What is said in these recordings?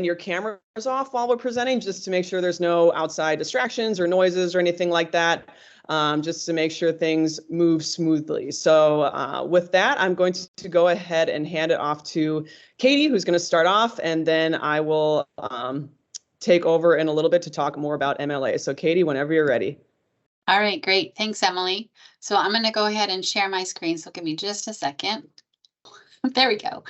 your cameras off while we're presenting, just to make sure there's no outside distractions or noises or anything like that, just to make sure things move smoothly. So with that, I'm going to go ahead and hand it off to Katie, who's going to start off, and then I will take over in a little bit to talk more about MLA. So Katie, whenever you're ready. All right, great. Thanks, Emily. So I'm going to go ahead and share my screen. So give me just a second. There we go.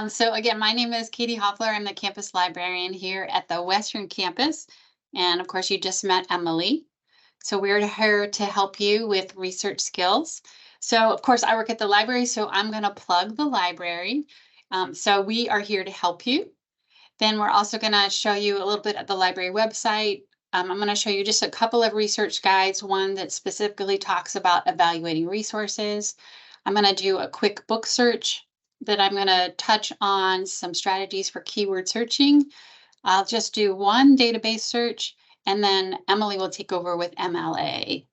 So again, my name is Katie Hoffler. I'm the campus librarian here at the Western Campus. And of course, you just met Emily. So we're here to help you with research skills. So of course, I work at the library, so I'm going to plug the library. So we are here to help you. Then we're also going to show you a little bit of the library website. I'm going to show you just a couple of research guides, one that specifically talks about evaluating resources. I'm going to do a quick book search, that I'm going to touch on some strategies for keyword searching. I'll just do one database search, and then Emily will take over with MLA.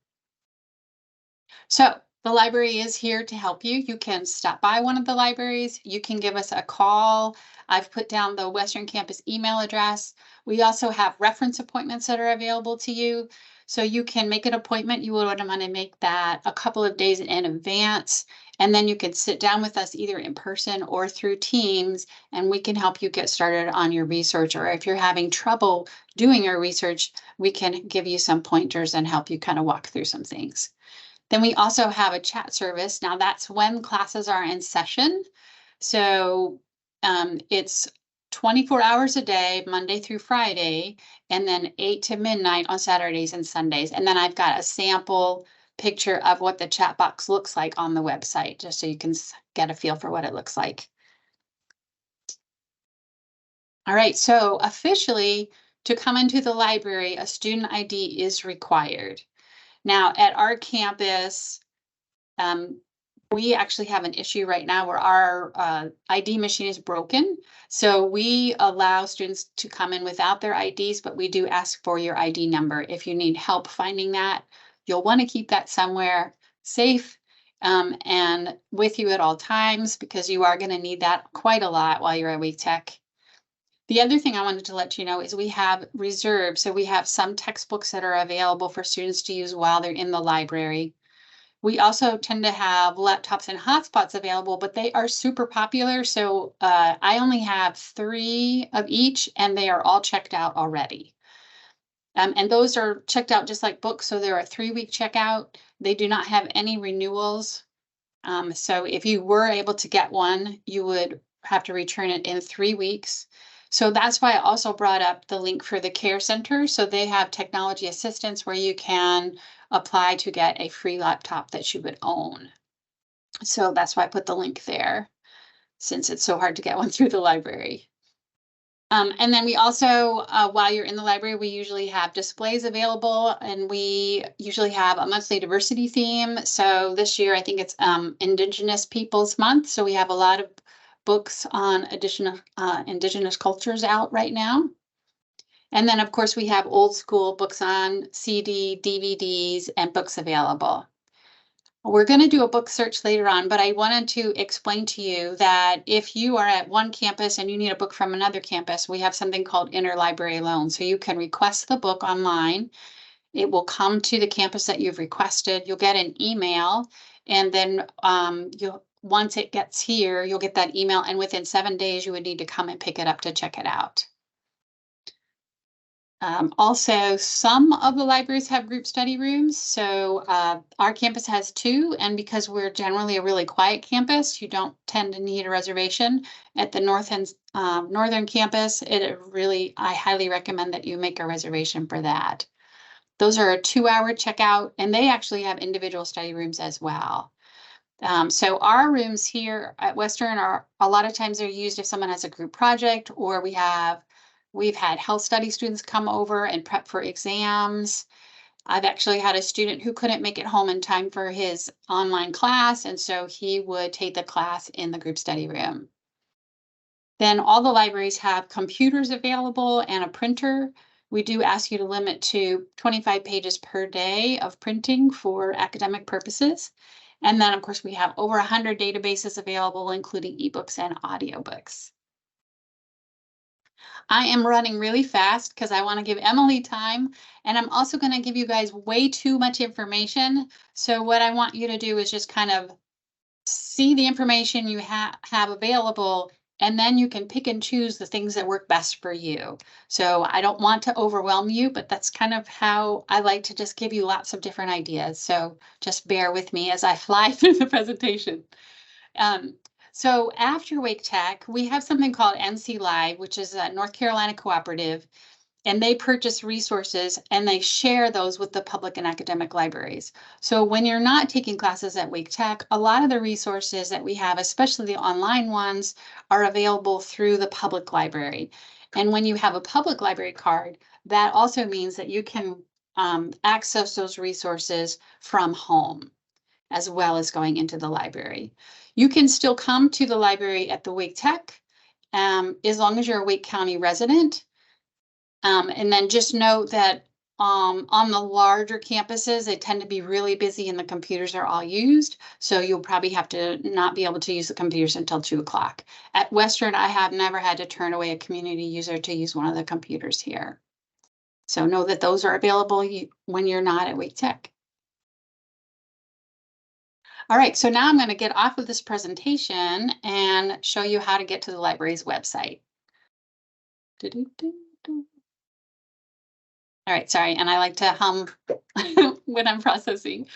So the library is here to help you. You can stop by one of the libraries. You can give us a call. I've put down the Western Campus email address. We also have reference appointments that are available to you. So you can make an appointment. You would want to make that a couple of days in advance. And then you can sit down with us either in person or through Teams, and we can help you get started on your research. Or if you're having trouble doing your research, we can give you some pointers and help you kind of walk through some things. Then we also have a chat service. Now that's when classes are in session. So it's 24 hours a day, Monday through Friday, and then 8 to midnight on Saturdays and Sundays. And then I've got a sample picture of what the chat box looks like on the website, just so you can get a feel for what it looks like. All right, so officially, to come into the library, a student ID is required. Now, at our campus, we actually have an issue right now where our ID machine is broken. So we allow students to come in without their IDs, but we do ask for your ID number. If you need help finding that, you'll want to keep that somewhere safe and with you at all times, because you are going to need that quite a lot while you're at WeTech. The other thing I wanted to let you know is we have reserved. So we have some textbooks that are available for students to use while they're in the library. We also tend to have laptops and hotspots available, but they are super popular. So I only have 3 of each, and they are all checked out already. And those are checked out just like books. So they're a 3-week checkout. They do not have any renewals. So if you were able to get one, you would have to return it in 3 weeks. So that's why I also brought up the link for the Care Center. So they have technology assistance where you can apply to get a free laptop that you would own. So that's why I put the link there, since it's so hard to get one through the library. And then we also, while you're in the library, we usually have displays available, and we usually have a monthly diversity theme. So this year, I think it's Indigenous Peoples Month. So we have a lot of books on Indigenous cultures out right now. And then, of course, we have old school books on CD, DVDs, and books available. We're going to do a book search later on, but I wanted to explain to you that if you are at one campus and you need a book from another campus, we have something called interlibrary loan. So you can request the book online. It will come to the campus that you've requested. You'll get an email, and then once it gets here, you'll get that email, and within 7 days, you would need to come and pick it up to check it out. Also, some of the libraries have group study rooms. So our campus has 2, and because we're generally a really quiet campus, you don't tend to need a reservation. At the northern campus, I highly recommend that you make a reservation for that. Those are a 2-hour checkout, and they actually have individual study rooms as well. So our rooms here at Western are a lot of times they're used if someone has a group project, or we've had health study students come over and prep for exams. I've actually had a student who couldn't make it home in time for his online class, and so he would take the class in the group study room. Then all the libraries have computers available and a printer. We do ask you to limit to 25 pages per day of printing for academic purposes. And then, of course, we have over 100 databases available, including ebooks and audiobooks. I am running really fast because I want to give Emily time, and I'm also going to give you guys way too much information. So what I want you to do is just kind of see the information you have available, and then you can pick and choose the things that work best for you. So I don't want to overwhelm you, but that's kind of how I like to just give you lots of different ideas. So just bear with me as I fly through the presentation. So after Wake Tech, we have something called NC Live, which is a North Carolina cooperative, and they purchase resources and they share those with the public and academic libraries. So when you're not taking classes at Wake Tech, a lot of the resources that we have, especially the online ones, are available through the public library. And when you have a public library card, that also means that you can access those resources from home, as well as going into the library. You can still come to the library at the Wake Tech, as long as you're a Wake County resident. And then just note that on the larger campuses, they tend to be really busy and the computers are all used. So you'll probably have to not be able to use the computers until 2 o'clock. At Western, I have never had to turn away a community user to use one of the computers here. So know that those are available when you're not at Wake Tech. All right, so now I'm going to get off of this presentation and show you how to get to the library's website. All right, sorry, and I like to hum when I'm processing.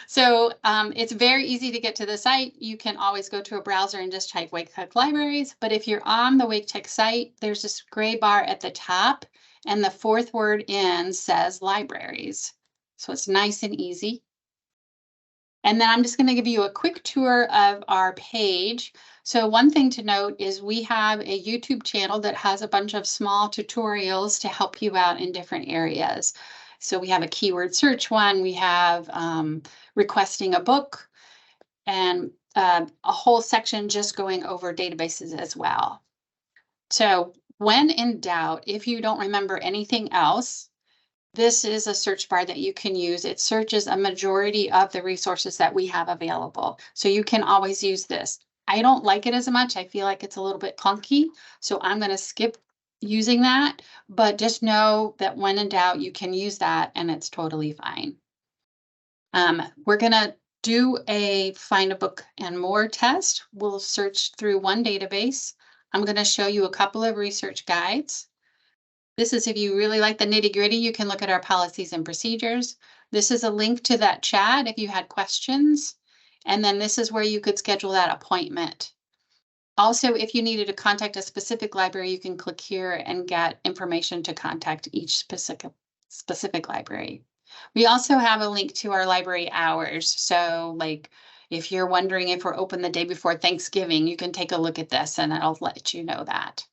So it's very easy to get to the site. You can always go to a browser and just type Wake Tech Libraries. But if you're on the Wake Tech site, there's this gray bar at the top, and the fourth word in says libraries. So it's nice and easy. And then I'm just going to give you a quick tour of our page. So one thing to note is we have a YouTube channel that has a bunch of small tutorials to help you out in different areas. So we have a keyword search one, we have requesting a book, and a whole section just going over databases as well. So when in doubt, if you don't remember anything else, this is a search bar that you can use. It searches a majority of the resources that we have available. So you can always use this. I don't like it as much. I feel like it's a little bit clunky. So I'm going to skip using that. But just know that when in doubt, you can use that and it's totally fine. We're going to do a find a book and more test. We'll search through one database. I'm going to show you a couple of research guides. This is if you really like the nitty-gritty, you can look at our policies and procedures. This is a link to that chat if you had questions. And then this is where you could schedule that appointment. Also, if you needed to contact a specific library, you can click here and get information to contact each specific library. We also have a link to our library hours. So like if you're wondering if we're open the day before Thanksgiving, you can take a look at this and it'll let you know that.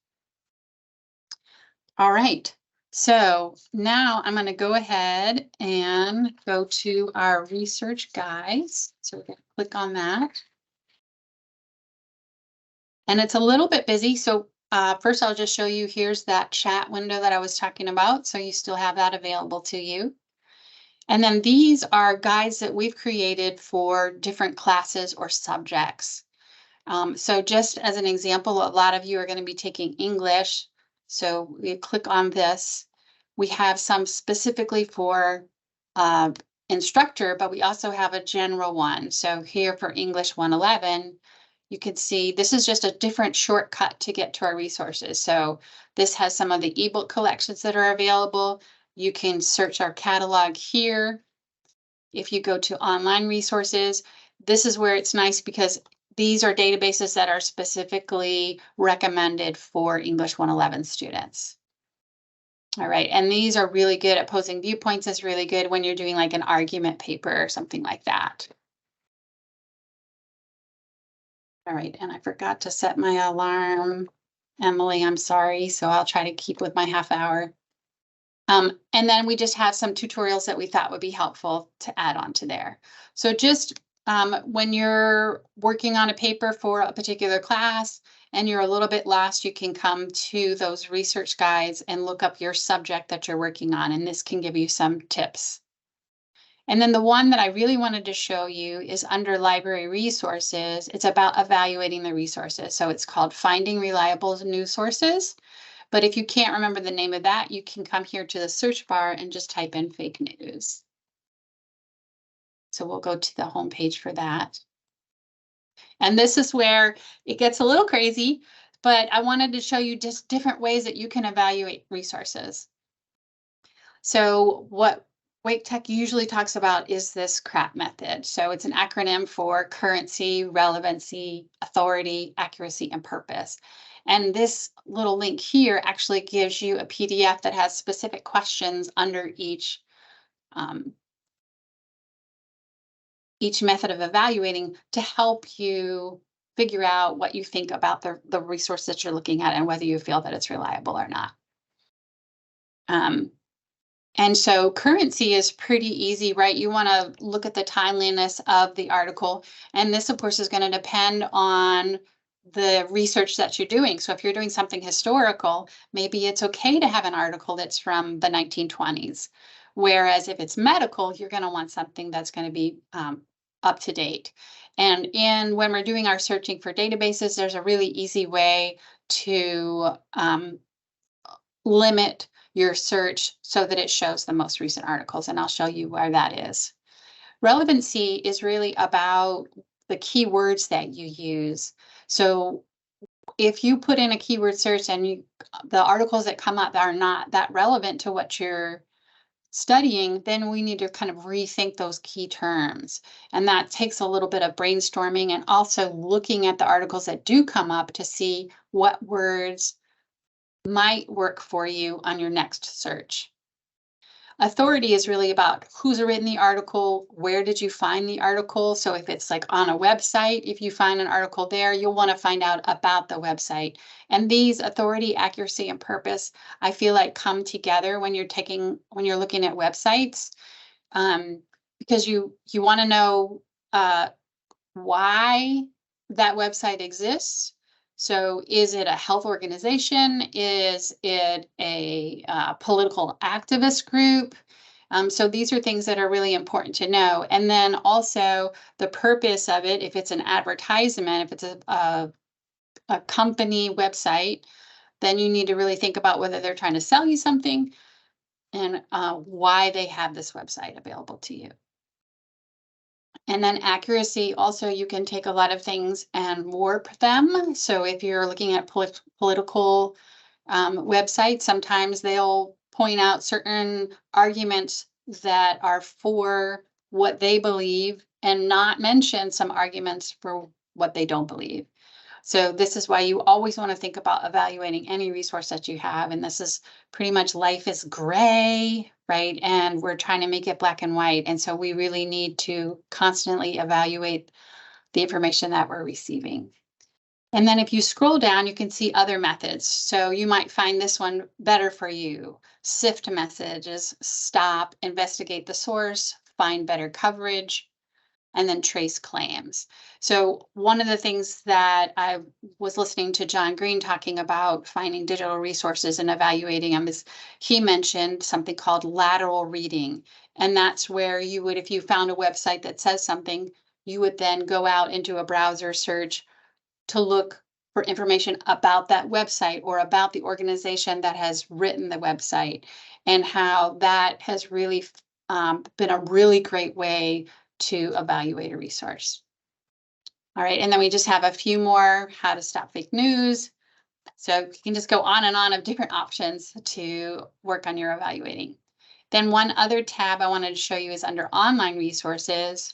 All right, so now I'm going to go ahead and go to our research guides. So we're going to click on that. And it's a little bit busy. So first I'll just show you, here's that chat window that I was talking about. So you still have that available to you. And then these are guides that we've created for different classes or subjects. So just as an example, a lot of you are going to be taking English. So we click on this. We have some specifically for instructor, but we also have a general one. So here for English 111, you can see this is just a different shortcut to get to our resources. So this has some of the ebook collections that are available. You can search our catalog here. If you go to online resources, this is where it's nice because these are databases that are specifically recommended for English 111 students. All right, and these are really good. Opposing viewpoints is really good when you're doing like an argument paper or something like that. All right, and I forgot to set my alarm. Emily, I'm sorry, so I'll try to keep with my half hour. And then we just have some tutorials that we thought would be helpful to add on to there. So just when you're working on a paper for a particular class and you're a little bit lost, you can come to those research guides and look up your subject that you're working on, and this can give you some tips. And then the one that I really wanted to show you is under library resources. It's about evaluating the resources. So it's called Finding Reliable News Sources. But if you can't remember the name of that, you can come here to the search bar and just type in fake news. So we'll go to the home page for that. And this is where it gets a little crazy, but I wanted to show you just different ways that you can evaluate resources. So what Wake Tech usually talks about is this CRAP method. So it's an acronym for currency, relevancy, authority, accuracy, and purpose. And this little link here actually gives you a PDF that has specific questions under each method of evaluating to help you figure out what you think about the resource that you're looking at and whether you feel that it's reliable or not. And so currency is pretty easy, right? You want to look at the timeliness of the article. And this, of course, is going to depend on the research that you're doing. So if you're doing something historical, maybe it's okay to have an article that's from the 1920s. Whereas if it's medical, you're going to want something that's going to be up to date. And when we're doing our searching for databases, there's a really easy way to limit your search so that it shows the most recent articles, and I'll show you where that is. Relevancy is really about the keywords that you use. So if you put in a keyword search and the articles that come up are not that relevant to what you're studying, then we need to kind of rethink those key terms. And that takes a little bit of brainstorming and also looking at the articles that do come up to see what words might work for you on your next search. Authority is really about who's written the article, where did you find the article? So if it's like on a website, if you find an article there, you'll want to find out about the website. And these authority, accuracy, and purpose, I feel like come together when you're looking at websites, because you want to know why that website exists. So is it a health organization? Is it a political activist group? So these are things that are really important to know. And then also the purpose of it, if it's an advertisement, if it's a company website, then you need to really think about whether they're trying to sell you something and why they have this website available to you. And then accuracy, also you can take a lot of things and warp them. So if you're looking at political websites, sometimes they'll point out certain arguments that are for what they believe and not mention some arguments for what they don't believe. So this is why you always want to think about evaluating any resource that you have. And this is pretty much life is gray, right? And we're trying to make it black and white. And so we really need to constantly evaluate the information that we're receiving. And then if you scroll down, you can see other methods. So you might find this one better for you. Sift messages, stop, investigate the source, find better coverage, and then trace claims. So one of the things that I was listening to John Green talking about finding digital resources and evaluating them is he mentioned something called lateral reading. And that's where you would, if you found a website that says something, you would then go out into a browser search to look for information about that website or about the organization that has written the website, and how that has really been a really great way to evaluate a resource. All right, and then we just have a few more, how to stop fake news. So you can just go on and on of different options to work on your evaluating. Then one other tab I wanted to show you is under online resources.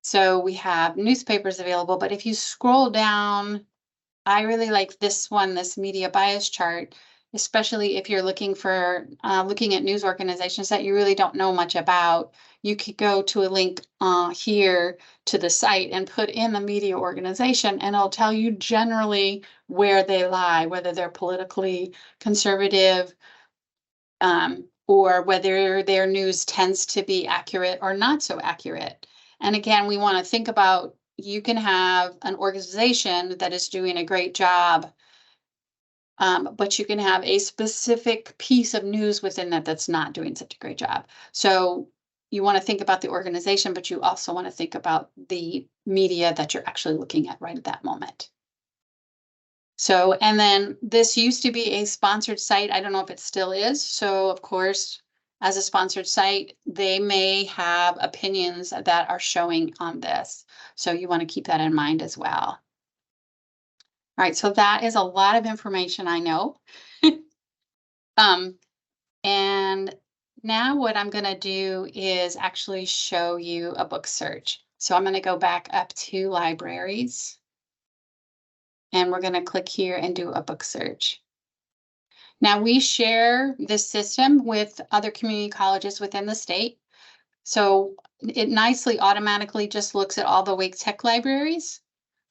So we have newspapers available, but if you scroll down, I really like this one, this media bias chart, especially if you're looking for looking at news organizations that you really don't know much about. You could go to a link here to the site and put in the media organization, and it'll tell you generally where they lie, whether they're politically conservative or whether their news tends to be accurate or not so accurate. And again, we want to think about, you can have an organization that is doing a great job, but you can have a specific piece of news within that that's not doing such a great job. So you want to think about the organization, but you also want to think about the media that you're actually looking at right at that moment. So, and then this used to be a sponsored site. I don't know if it still is. So of course, as a sponsored site, they may have opinions that are showing on this. So you want to keep that in mind as well. All right, so that is a lot of information, I know. And now what I'm going to do is actually show you a book search. So I'm going to go back up to libraries. And we're going to click here and do a book search. Now we share this system with other community colleges within the state. So it nicely automatically just looks at all the Wake Tech libraries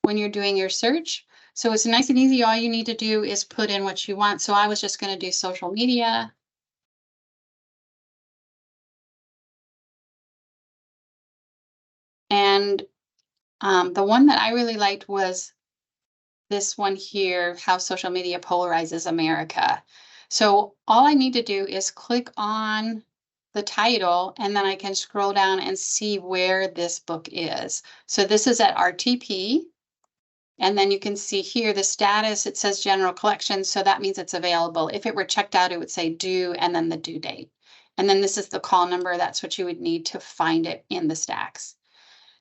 when you're doing your search. So it's nice and easy. All you need to do is put in what you want. So I was just going to do social media. And the one that I really liked was this one here, How Social Media Polarizes America. So all I need to do is click on the title, and then I can scroll down and see where this book is. So this is at RTP. And then you can see here the status, it says general collection. So that means it's available. If it were checked out, it would say due and then the due date. And then this is the call number. That's what you would need to find it in the stacks.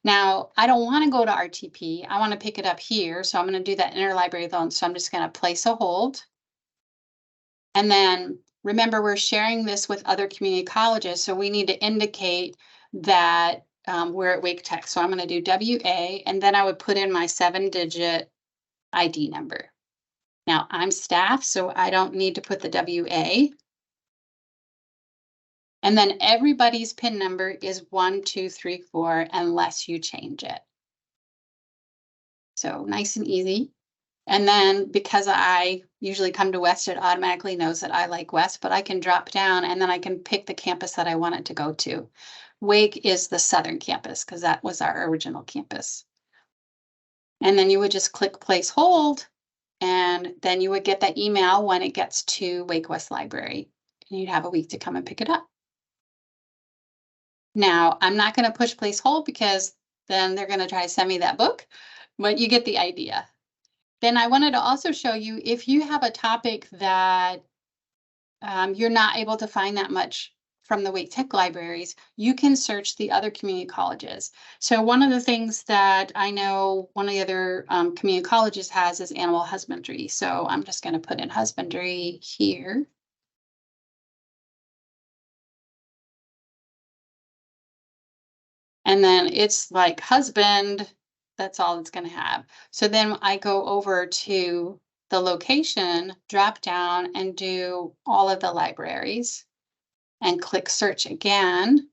Now, I don't want to go to RTP. I want to pick it up here. So I'm going to do that interlibrary loan. So I'm just going to place a hold. And then remember, we're sharing this with other community colleges. So we need to indicate that we're at Wake Tech. So I'm going to do WA, and then I would put in my 7-digit ID number. Now I'm staff, so I don't need to put the WA. And then everybody's PIN number is 1, 2, 3, 4, unless you change it. So nice and easy. And then because I usually come to West, it automatically knows that I like West, but I can drop down and then I can pick the campus that I want it to go to. Wake is the Southern campus because that was our original campus. And then you would just click place hold, and then you would get that email when it gets to Wake West Library, and you'd have a week to come and pick it up. Now, I'm not going to push place hold because then they're going to try to send me that book, but you get the idea. Then I wanted to also show you, if you have a topic that you're not able to find that much from the Wake Tech libraries, you can search the other community colleges. So one of the things that I know one of the other community colleges has is animal husbandry. So I'm just going to put in husbandry here. And then it's like husband, that's all it's going to have. So then I go over to the location, drop down and do all of the libraries and click search again.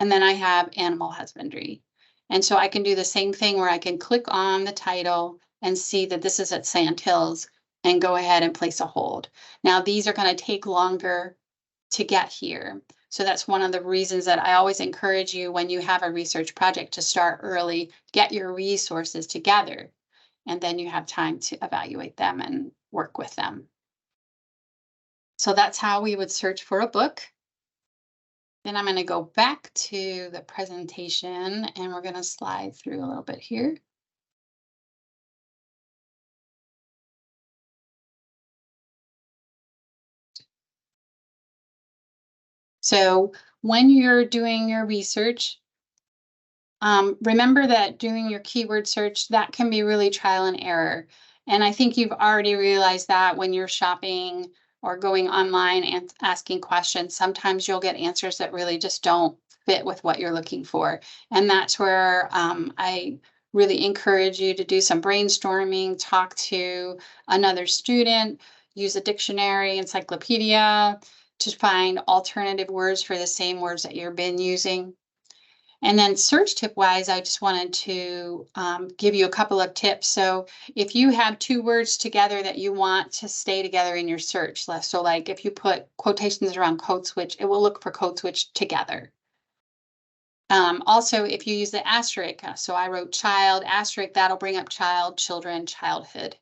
And then I have animal husbandry. And so I can do the same thing where I can click on the title and see that this is at Sand Hills and go ahead and place a hold. Now these are going to take longer to get here. So that's one of the reasons that I always encourage you when you have a research project to start early, get your resources together, and then you have time to evaluate them and work with them. So that's how we would search for a book. Then I'm going to go back to the presentation and we're going to slide through a little bit here. So when you're doing your research, remember that doing your keyword search, that can be really trial and error. And I think you've already realized that when you're shopping or going online and asking questions, sometimes you'll get answers that really just don't fit with what you're looking for. And that's where I really encourage you to do some brainstorming, talk to another student, use a dictionary, encyclopedia to find alternative words for the same words that you've been using. And then search tip wise, I just wanted to give you a couple of tips. So if you have 2 words together that you want to stay together in your search, so like if you put quotations around code switch, it will look for code switch together. Also, if you use the asterisk, so I wrote child, asterisk, that'll bring up child, children, childhood.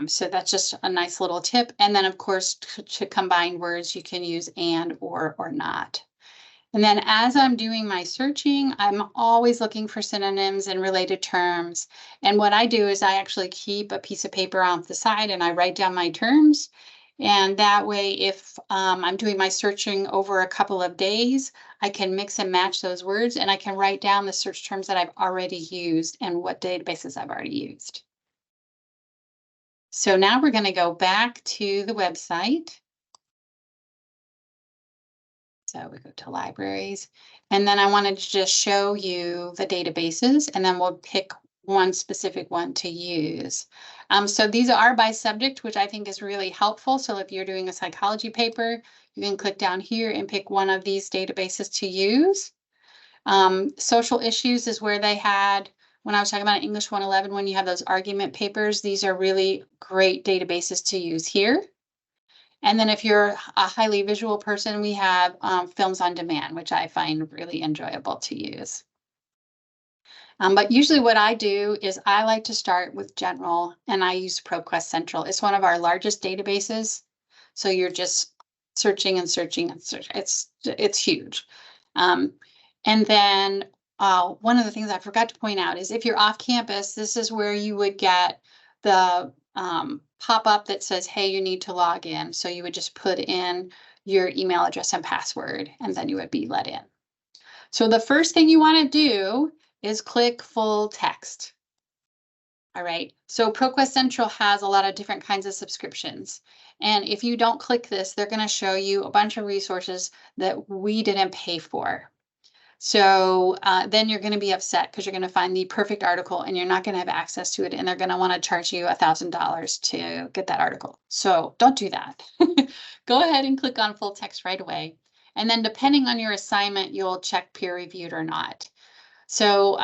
So that's just a nice little tip. And then of course, to combine words, you can use and or not. And then as I'm doing my searching, I'm always looking for synonyms and related terms. And what I do is I actually keep a piece of paper off the side and I write down my terms. And that way, if I'm doing my searching over a couple of days, I can mix and match those words and I can write down the search terms that I've already used and what databases I've already used. So now we're going to go back to the website. So we go to libraries, and then I wanted to just show you the databases, and then we'll pick one specific one to use. So these are by subject, which I think is really helpful. So if you're doing a psychology paper, you can click down here and pick one of these databases to use. Social issues is where they had, when I was talking about English 111, when you have those argument papers, these are really great databases to use here. And then if you're a highly visual person, we have Films on Demand, which I find really enjoyable to use. But usually what I do is I like to start with general, and I use ProQuest Central. It's one of our largest databases. So you're just searching and searching and searching. It's huge. And then one of the things I forgot to point out is if you're off campus, this is where you would get the pop-up that says, hey, you need to log in. So you would just put in your email address and password, and then you would be let in. So the first thing you want to do is click full text. All right, so ProQuest Central has a lot of different kinds of subscriptions. And if you don't click this, they're going to show you a bunch of resources that we didn't pay for. So then you're going to be upset because you're going to find the perfect article and you're not going to have access to it, and they're going to want to charge you $1,000 to get that article. So don't do that. Go ahead and click on full text right away. And then depending on your assignment, you'll check peer reviewed or not. So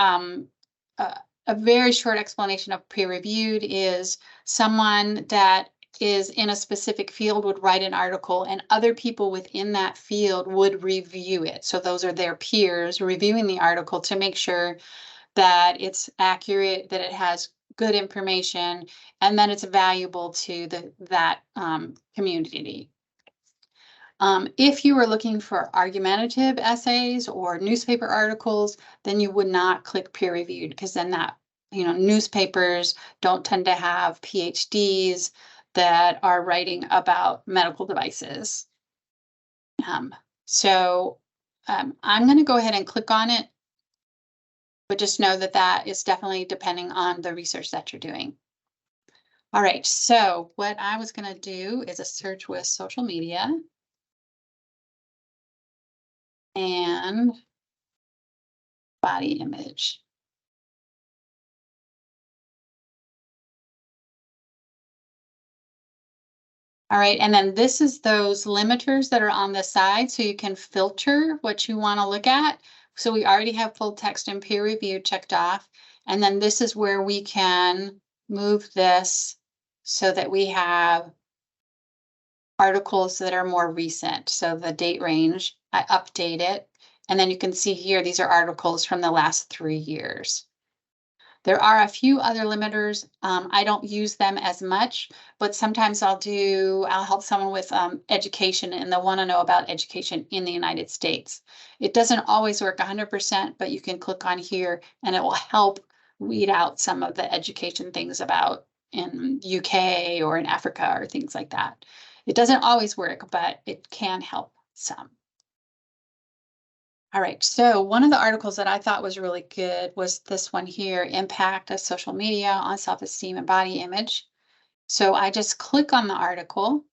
a very short explanation of peer reviewed is someone that is in a specific field would write an article and other people within that field would review it. So those are their peers reviewing the article to make sure that it's accurate, that it has good information, and that it's valuable to that community. If you were looking for argumentative essays or newspaper articles, then you would not click peer reviewed, because then that, newspapers don't tend to have PhDs that are writing about medical devices. So I'm going to go ahead and click on it, but just know that that is definitely depending on the research that you're doing. All right, so what I was going to do is a search with social media and body image. All right, and then this is those limiters that are on the side, so you can filter what you want to look at. So we already have full text and peer review checked off. And then this is where we can move this so that we have articles that are more recent. So the date range, I update it. And then you can see here, these are articles from the last 3 years. There are a few other limiters. I don't use them as much, but sometimes I'll help someone with education, and they'll want to know about education in the United States. It doesn't always work 100%, but you can click on here and it will help weed out some of the education things about in UK or in Africa or things like that. It doesn't always work, but it can help some. All right, so one of the articles that I thought was really good was this one here, Impact of Social Media on Self-Esteem and Body Image. So I just click on the article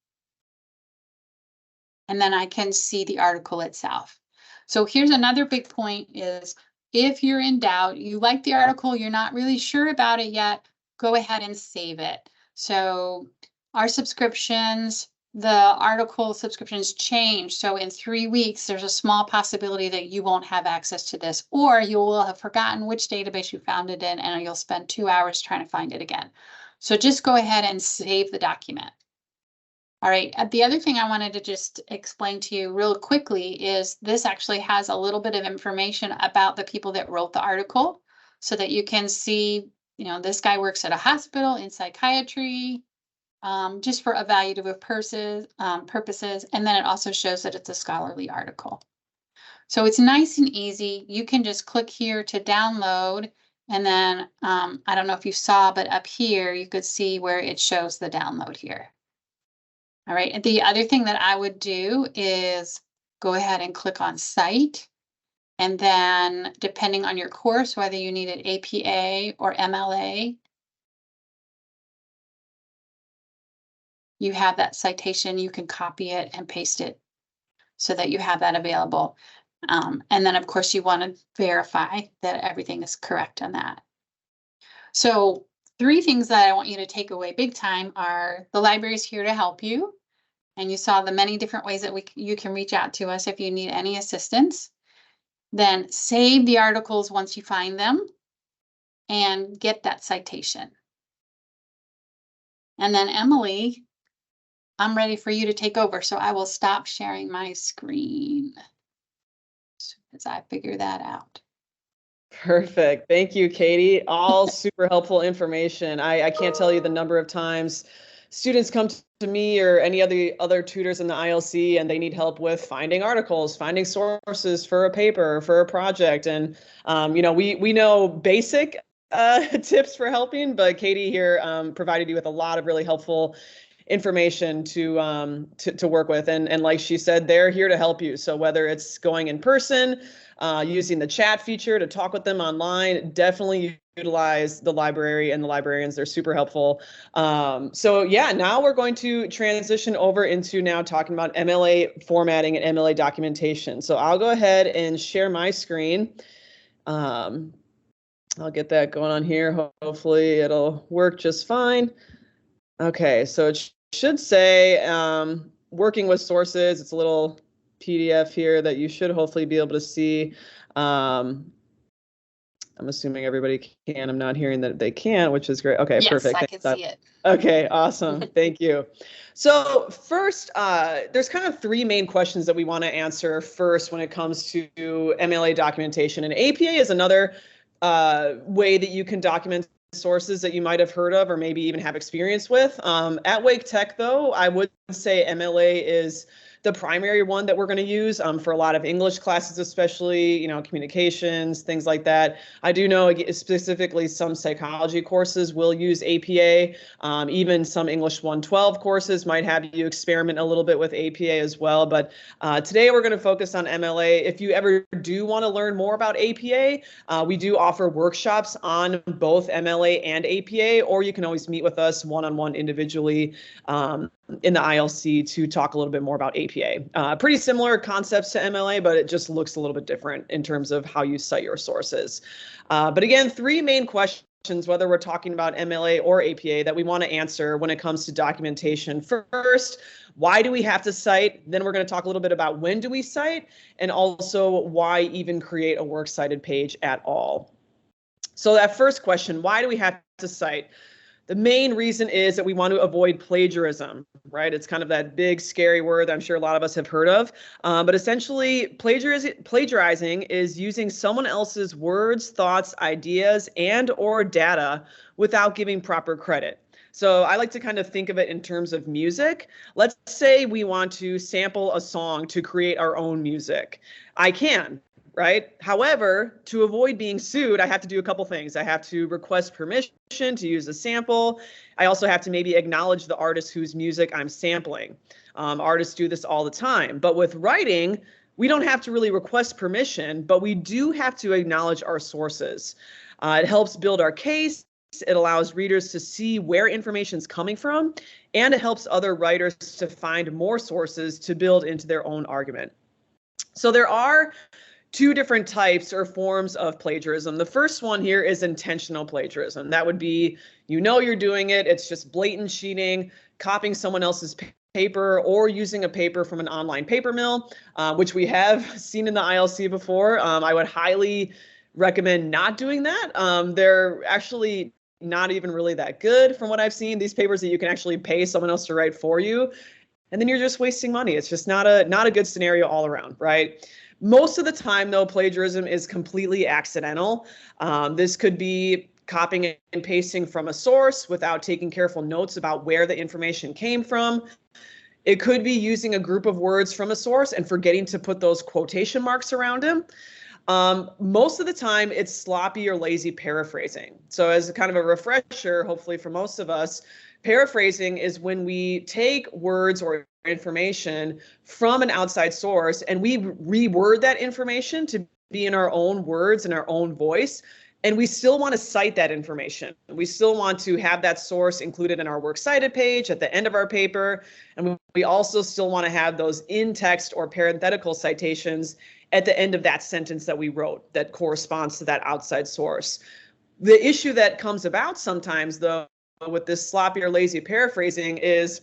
and then I can see the article itself. So here's another big point is if you're in doubt, you like the article, you're not really sure about it yet, go ahead and save it. So our subscriptions, the article subscriptions change. So in 3 weeks, there's a small possibility that you won't have access to this, or you will have forgotten which database you found it in, and you'll spend 2 hours trying to find it again. So just go ahead and save the document. All right, the other thing I wanted to just explain to you real quickly is this actually has a little bit of information about the people that wrote the article so that you can see, this guy works at a hospital in psychiatry, just for evaluative purposes. And then it also shows that it's a scholarly article. So it's nice and easy. You can just click here to download. And then I don't know if you saw, but up here, you could see where it shows the download here. All right. And the other thing that I would do is go ahead and click on Cite. And then depending on your course, whether you need an APA or MLA, you have that citation. You can copy it and paste it so that you have that available. And then, of course, you want to verify that everything is correct on that. So 3 things that I want you to take away big time are the library is here to help you. And you saw the many different ways that you can reach out to us if you need any assistance. Then save the articles once you find them and get that citation. And then Emily, I'm ready for you to take over. So I will stop sharing my screen as soon as I figure that out. Perfect. Thank you, Katie. All super helpful information. I can't tell you the number of times students come to me or any other tutors in the ILC and they need help with finding articles, finding sources for a paper, for a project. And, we know basic tips for helping, but Katie here provided you with a lot of really helpful information to work with. And like she said, they're here to help you. So whether it's going in person, using the chat feature to talk with them online, definitely utilize the library and the librarians. They're super helpful. So yeah, now we're going to transition over into now talking about MLA formatting and MLA documentation. So I'll go ahead and share my screen. I'll get that going on here. Hopefully it'll work just fine. Okay, so it should say working with sources. It's a little PDF here that you should hopefully be able to see. I'm assuming everybody can. I'm not hearing that they can, which is great. Okay, yes, perfect. I can see it. Okay, awesome. Thank you. So first, there's kind of 3 main questions that we want to answer first when it comes to MLA documentation. And APA is another way that you can document sources that you might have heard of or maybe even have experience with. At Wake Tech, though, I would say MLA is the primary one that we're going to use for a lot of English classes, especially, communications, things like that. I do know specifically some psychology courses will use APA. Even some English 112 courses might have you experiment a little bit with APA as well. But today we're going to focus on MLA. If you ever do want to learn more about APA, we do offer workshops on both MLA and APA, or you can always meet with us one-on-one individually in the ILC to talk a little bit more about APA. Pretty similar concepts to MLA, but it just looks a little bit different in terms of how you cite your sources. But again, 3 main questions, whether we're talking about MLA or APA, that we want to answer when it comes to documentation. First, why do we have to cite? Then we're going to talk a little bit about when do we cite, and also why even create a works cited page at all. So that first question, why do we have to cite? The main reason is that we want to avoid plagiarism, right? It's kind of that big, scary word that I'm sure a lot of us have heard of. But essentially, plagiarizing is using someone else's words, thoughts, ideas, and/or data without giving proper credit. So I like to kind of think of it in terms of music. Let's say we want to sample a song to create our own music. I can. Right? However, to avoid being sued, I have to do a couple things. I have to request permission to use a sample. I also have to maybe acknowledge the artist whose music I'm sampling. Artists do this all the time. But with writing, we don't have to really request permission, but we do have to acknowledge our sources. It helps build our case. It allows readers to see where information is coming from, and it helps other writers to find more sources to build into their own argument. So there are 2 different types or forms of plagiarism. The first one here is intentional plagiarism. That would be, you're doing it. It's just blatant cheating, copying someone else's paper or using a paper from an online paper mill, which we have seen in the ILC before. I would highly recommend not doing that. They're actually not even really that good from what I've seen. These papers that you can actually pay someone else to write for you, and then you're just wasting money. It's just not a good scenario all around, right? Most of the time, though, plagiarism is completely accidental. This could be copying and pasting from a source without taking careful notes about where the information came from. It could be using a group of words from a source and forgetting to put those quotation marks around them. Most of the time, it's sloppy or lazy paraphrasing. So as a kind of a refresher, hopefully for most of us, paraphrasing is when we take words or information from an outside source and we reword that information to be in our own words and our own voice. And we still want to cite that information. We still want to have that source included in our works cited page at the end of our paper. And we also still want to have those in-text or parenthetical citations at the end of that sentence that we wrote that corresponds to that outside source. The issue that comes about sometimes, though, with this sloppy or lazy paraphrasing is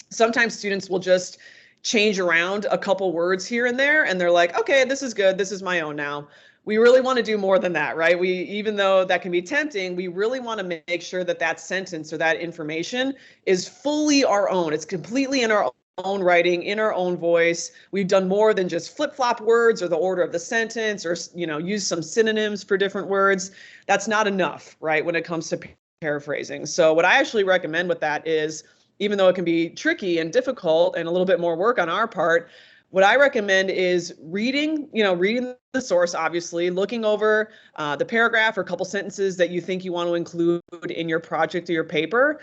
sometimes students will just change around a couple words here and there, and they're like, okay, this is good, this is my own now. We really want to do more than that, right? Even though that can be tempting, we really want to make sure that that sentence or that information is fully our own. It's completely in our own writing, in our own voice. We've done more than just flip-flop words or the order of the sentence or, use some synonyms for different words. That's not enough, right, when it comes to paraphrasing. So what I actually recommend with that is, even though it can be tricky and difficult and a little bit more work on our part, what I recommend is reading the source, obviously, looking over the paragraph or a couple sentences that you think you want to include in your project or your paper.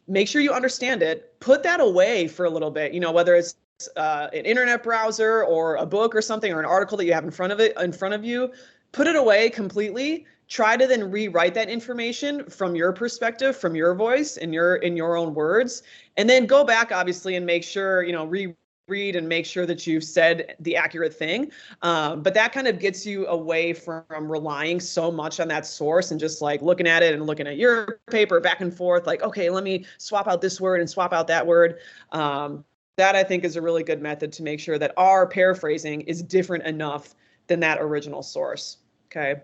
Make sure you understand it. Put that away for a little bit, whether it's an internet browser or a book or something or an article that you have in front of you. Put it away completely. Try to then rewrite that information from your perspective, from your voice, in your own words, and then go back, obviously, and make sure, read and make sure that you've said the accurate thing. But that kind of gets you away from relying so much on that source and just like looking at it and looking at your paper back and forth, like, okay, let me swap out this word and swap out that word. That I think is a really good method to make sure that our paraphrasing is different enough than that original source. Okay.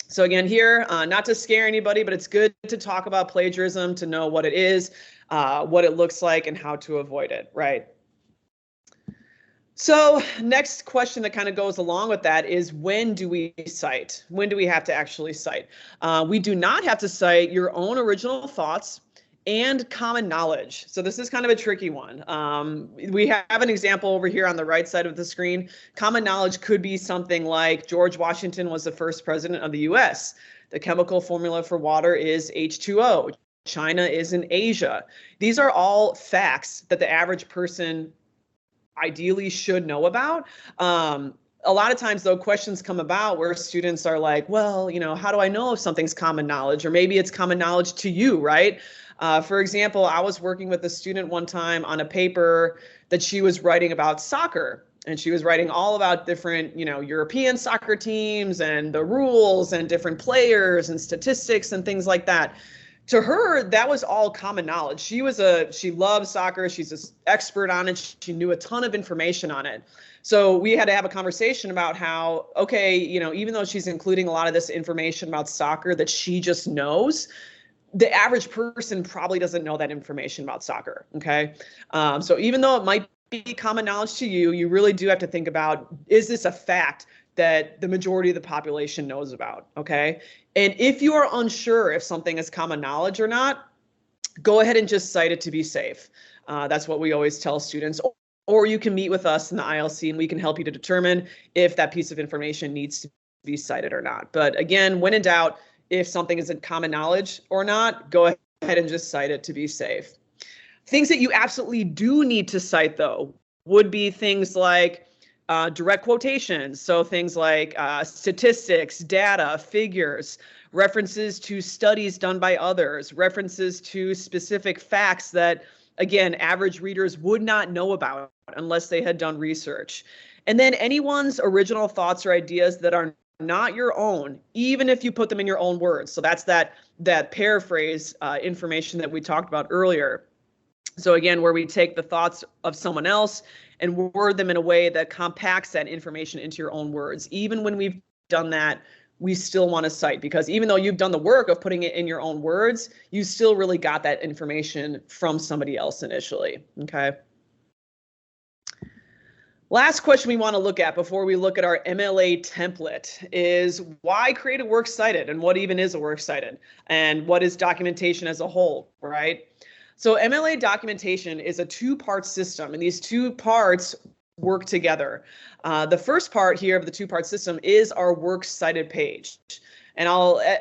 So again, here, not to scare anybody, but it's good to talk about plagiarism, to know what it is, what it looks like, and how to avoid it, right? So next question that kind of goes along with that is, when do we cite? When do we have to actually cite? We do not have to cite your own original thoughts and common knowledge. So this is kind of a tricky one. We have an example over here on the right side of the screen. Common knowledge could be something like George Washington was the first president of the US. The chemical formula for water is H2O. China is in Asia. These are all facts that the average person ideally should know about. A lot of times, though, questions come about where students are like, well, how do I know if something's common knowledge? Or maybe it's common knowledge to you, right? For example, I was working with a student one time on a paper that she was writing about soccer. And she was writing all about different, European soccer teams and the rules and different players and statistics and things like that. To her, that was all common knowledge. She loves soccer. She's an expert on it. She knew a ton of information on it. So we had to have a conversation about how, okay, even though she's including a lot of this information about soccer that she just knows, the average person probably doesn't know that information about soccer, okay? So even though it might be common knowledge to you, you really do have to think about, is this a fact that the majority of the population knows about, okay? And if you are unsure if something is common knowledge or not, go ahead and just cite it to be safe. That's what we always tell students. Or you can meet with us in the ILC and we can help you to determine if that piece of information needs to be cited or not. But again, when in doubt, if something isn't common knowledge or not, go ahead and just cite it to be safe. Things that you absolutely do need to cite, though, would be things like direct quotations. So things like statistics, data, figures, references to studies done by others, references to specific facts that, again, average readers would not know about unless they had done research. And then anyone's original thoughts or ideas that are not your own, even if you put them in your own words. So that's that paraphrase information that we talked about earlier. So again, where we take the thoughts of someone else and word them in a way that compacts that information into your own words. Even when we've done that, we still want to cite, because even though you've done the work of putting it in your own words, you still really got that information from somebody else initially, okay? Last question we want to look at before we look at our MLA template is, why create a works cited, and what even is a works cited, and what is documentation as a whole, right? So MLA documentation is a two-part system, and these two parts work together. The first part here of the two-part system is our works cited page. And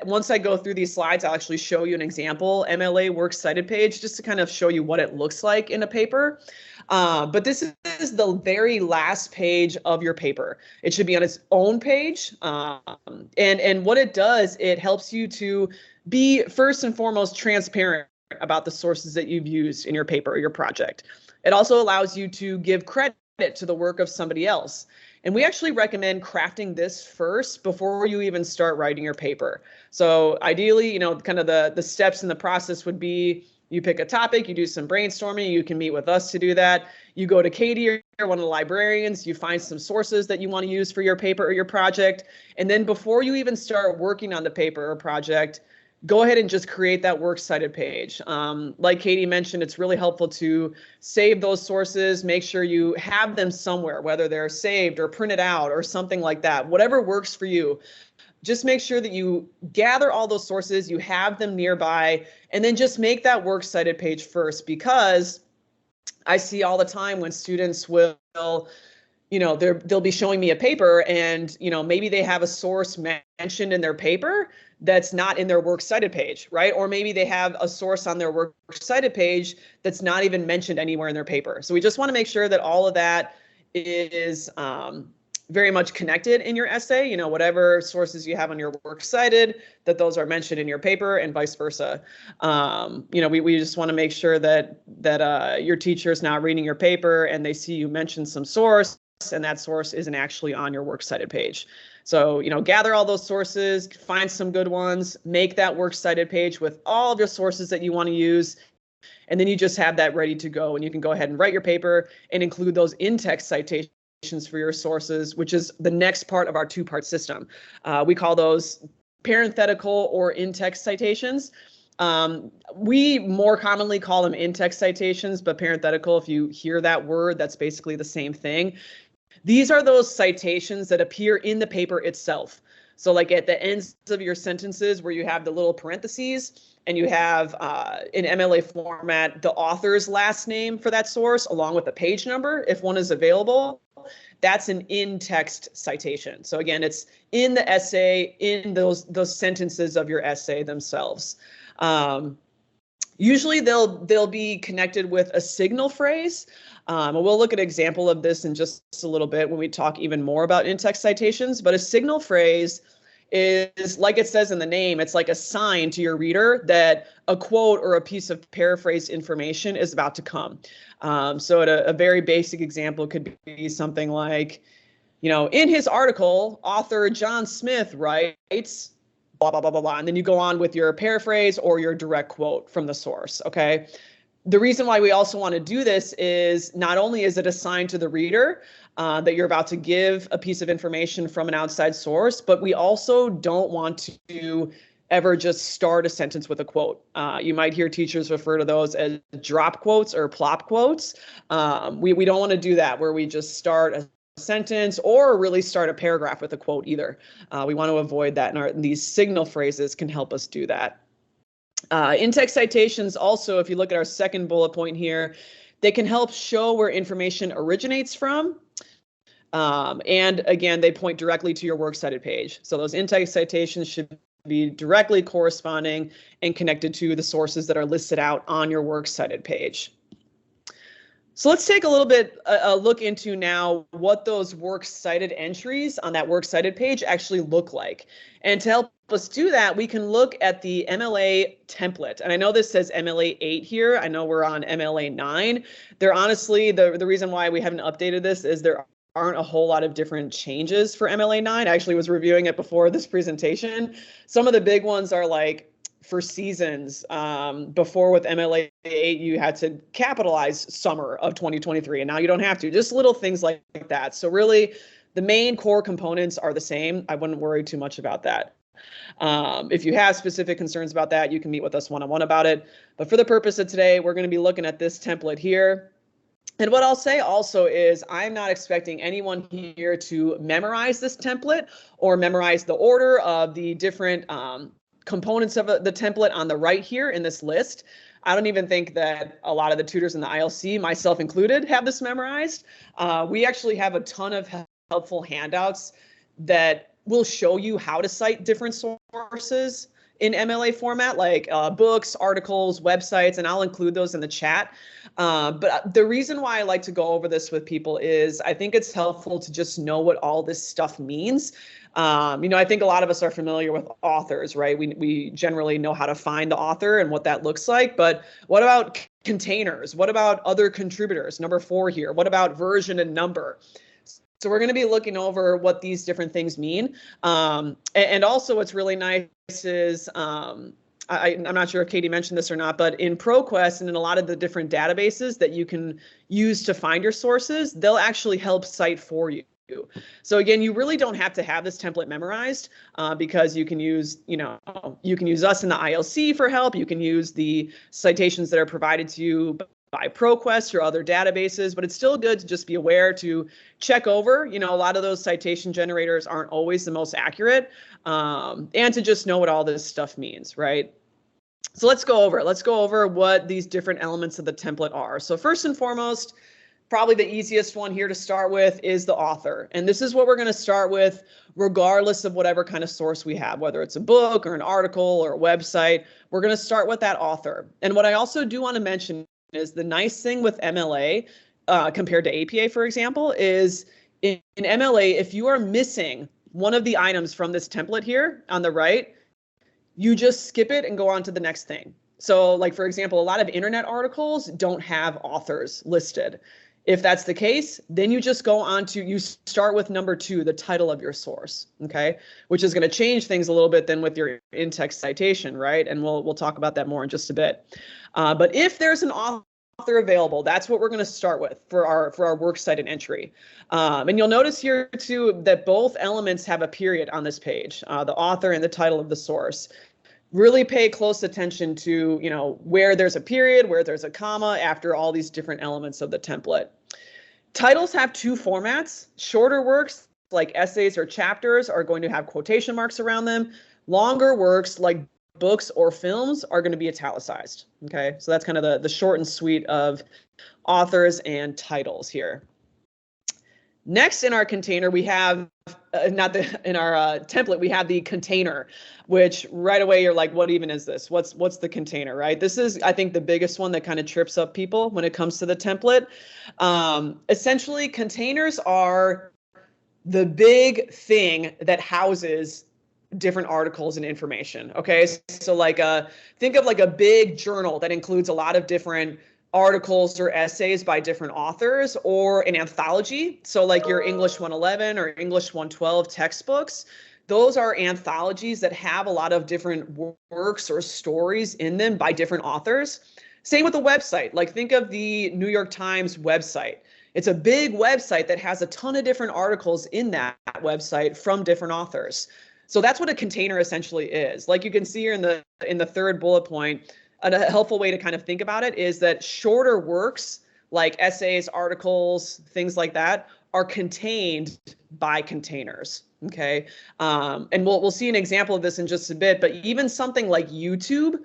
once I go through these slides, I'll actually show you an example MLA works cited page just to kind of show you what it looks like in a paper. But this is the very last page of your paper. It should be on its own page. And what it does, it helps you to be first and foremost transparent about the sources that you've used in your paper or your project. It also allows you to give credit to the work of somebody else. And we actually recommend crafting this first before you even start writing your paper. So ideally, you know, kind of the steps in the process would be you pick a topic, you do some brainstorming, you can meet with us to do that. You go to Katie or one of the librarians, you find some sources that you want to use for your paper or your project. And then before you even start working on the paper or project, go ahead and just create that works cited page. Like Katie mentioned, it's really helpful to save those sources, make sure you have them somewhere, whether they're saved or printed out or something like that, whatever works for you. Just make sure that you gather all those sources, you have them nearby, and then just make that works cited page first, because I see all the time when students will, you know, they'll be showing me a paper and, you know, maybe they have a source mentioned in their paper that's not in their works cited page, right? Or maybe they have a source on their works cited page that's not even mentioned anywhere in their paper. So we just want to make sure that all of that is very much connected in your essay, you know, whatever sources you have on your works cited, that those are mentioned in your paper and vice versa. You know, we just want to make sure that your teacher is not reading your paper and they see you mention some source and that source isn't actually on your works cited page. So, you know, gather all those sources, find some good ones, make that works cited page with all of your sources that you want to use, and then you just have that ready to go, and you can go ahead and write your paper and include those in-text citations for your sources, which is the next part of our two-part system. We call those parenthetical or in-text citations. We more commonly call them in-text citations, but parenthetical, if you hear that word, that's basically the same thing. These are those citations that appear in the paper itself. So like at the ends of your sentences where you have the little parentheses and you have in MLA format, the author's last name for that source along with the page number, if one is available, that's an in-text citation. So again, it's in the essay, in those sentences of your essay themselves. Usually they'll be connected with a signal phrase. And we'll look at an example of this in just a little bit when we talk even more about in-text citations. But a signal phrase is, like it says in the name, it's like a sign to your reader that a quote or a piece of paraphrased information is about to come. So a very basic example could be something like, you know, in his article, author John Smith writes, blah, blah, blah, blah, blah. And then you go on with your paraphrase or your direct quote from the source, okay? The reason why we also want to do this is not only is it a sign to the reader that you're about to give a piece of information from an outside source, but we also don't want to ever just start a sentence with a quote. You might hear teachers refer to those as drop quotes or plop quotes. We don't want to do that where we just start a sentence or really start a paragraph with a quote either. We want to avoid that, and these signal phrases can help us do that. In-text citations also, if you look at our second bullet point here, they can help show where information originates from. And again, they point directly to your works cited page. So those in-text citations should be directly corresponding and connected to the sources that are listed out on your works cited page. So let's take a little bit a look into now what those works cited entries on that works cited page actually look like. And to help us do that, we can look at the MLA template. And I know this says MLA 8 here. I know we're on MLA 9. There honestly, the reason why we haven't updated this is there aren't a whole lot of different changes for MLA 9. I actually was reviewing it before this presentation. Some of the big ones are like, for seasons, before with MLA 8, you had to capitalize summer of 2023, and now you don't have to. Just little things like that. So really, the main core components are the same. I wouldn't worry too much about that. If you have specific concerns about that, you can meet with us one-on-one about it. But for the purpose of today, we're going to be looking at this template here. And what I'll say also is I'm not expecting anyone here to memorize this template or memorize the order of the different components of the template on the right here in this list. I don't even think that a lot of the tutors in the ILC, myself included, have this memorized. We actually have a ton of helpful handouts that will show you how to cite different sources in MLA format, like books, articles, websites, and I'll include those in the chat. But the reason why I like to go over this with people is I think it's helpful to just know what all this stuff means. I think a lot of us are familiar with authors, right? We generally know how to find the author and what that looks like. But what about containers? What about other contributors? Number 4 here. What about version and number? So we're going to be looking over what these different things mean. And also what's really nice is, I'm not sure if Katie mentioned this or not, but in ProQuest and in a lot of the different databases that you can use to find your sources, they'll actually help cite for you. So again, you really don't have to have this template memorized because you can use, you can use us in the ILC for help. You can use the citations that are provided to you by ProQuest or other databases, but it's still good to just be aware to check over. A lot of those citation generators aren't always the most accurate, and to just know what all this stuff means, right? So let's go over what these different elements of the template are. So first and foremost, probably the easiest one here to start with is the author. And this is what we're going to start with regardless of whatever kind of source we have, whether it's a book or an article or a website. We're going to start with that author. And what I also do want to mention is the nice thing with MLA compared to APA, for example, is in MLA, if you are missing one of the items from this template here on the right, you just skip it and go on to the next thing. So like, for example, a lot of internet articles don't have authors listed. If that's the case, then you just go on to, you start with number 2, the title of your source, okay? Which is going to change things a little bit than with your in-text citation, right? And we'll talk about that more in just a bit. But if there's an author available, that's what we're going to start with for our works cited entry. And you'll notice here too that both elements have a period on this page, the author and the title of the source. Really pay close attention to, where there's a period, where there's a comma after all these different elements of the template. Titles have 2 formats. Shorter works like essays or chapters are going to have quotation marks around them. Longer works like books or films are going to be italicized. Okay, so that's kind of the short and sweet of authors and titles here. Next in our container, we have, in our template, we have the container, which right away you're like, what even is this? What's the container, right? This is, I think, the biggest one that kind of trips up people when it comes to the template. Essentially, containers are the big thing that houses different articles and information, okay? So like, think of like a big journal that includes a lot of different articles or essays by different authors, or an anthology. So like your English 111 or English 112 textbooks, those are anthologies that have a lot of different works or stories in them by different authors. Same with a website. Like think of the New York Times website. It's a big website that has a ton of different articles in that website from different authors. So that's what a container essentially is. Like you can see here in the 3rd bullet point, a helpful way to kind of think about it is that shorter works like essays, articles, things like that are contained by containers. Okay, and we'll see an example of this in just a bit. But even something like YouTube